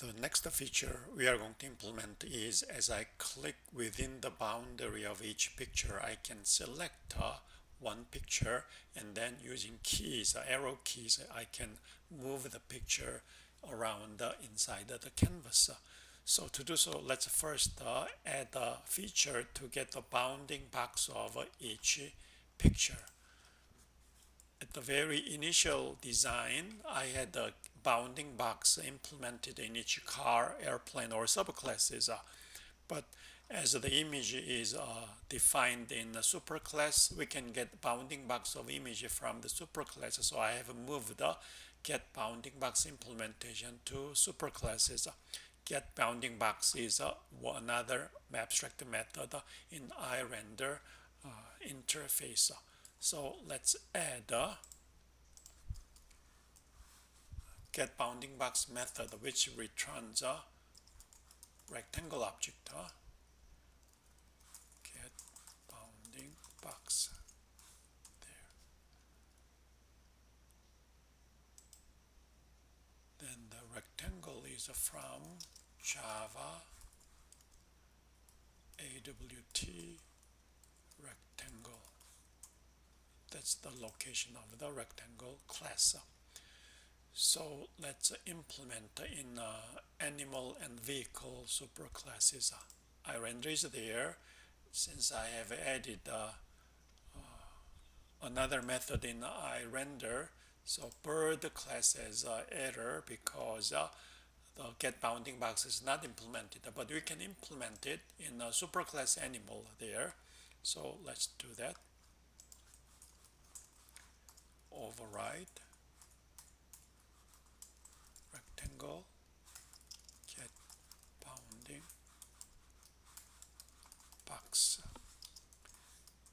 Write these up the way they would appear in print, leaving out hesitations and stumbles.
The next feature we are going to implement is as I click within the boundary of each picture, I can select one picture and then using keys, arrow keys, I can move the picture around inside the canvas. So to do so, let's first add a feature to get the bounding box of each picture. At the very initial design, I had a bounding box implemented in each car, airplane, or subclasses. But as the image is defined in the superclass, we can get bounding box of image from the superclass. So I have moved the get bounding box implementation to superclasses. Get bounding box is another abstract method in IRender interface. So let's add a get bounding box method which returns a rectangle object. Get bounding box. There. Then the rectangle is from Java AWT rectangle. That's the location of the rectangle class. So let's implement in animal and vehicle superclasses. IRender is there. Since I have added another method in IRender, so bird class has error because the get bounding box is not implemented, but we can implement it in a superclass animal there. So let's do that. Override rectangle get bounding box,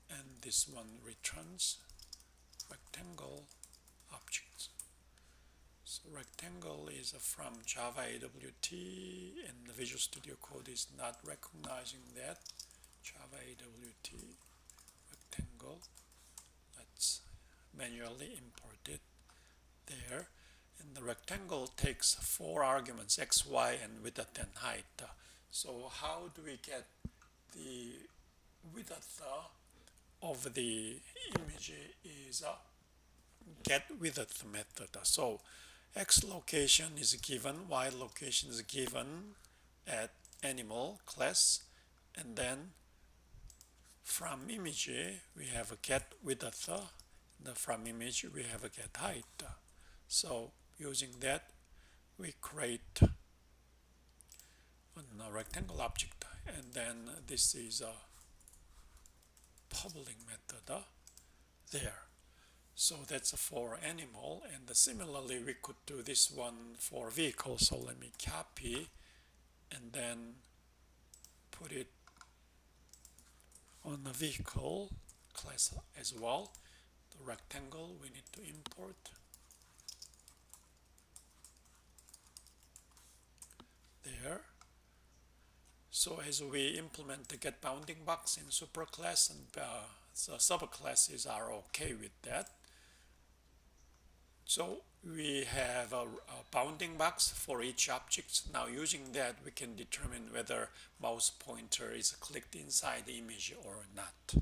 and this one returns rectangle objects. So rectangle is from Java AWT, and the Visual Studio Code is not recognizing that. Java AWT rectangle. Let's manually import it there. And the rectangle takes 4 arguments, x, y, and width and height. So how do we get the width of the image is get width method. So x location is given, y location is given at animal class, and then from image we have a get width, from image we have a get height. So using that we create a rectangle object, and then this is a public method there. So that's for animal, and similarly we could do this one for vehicle. So let me copy and then put it on the vehicle class as well. The rectangle we need to import. There. So as we implement the get bounding box in superclass, and the subclasses are okay with that. So we have a bounding box for each object. Now using that we can determine whether mouse pointer is clicked inside the image or not.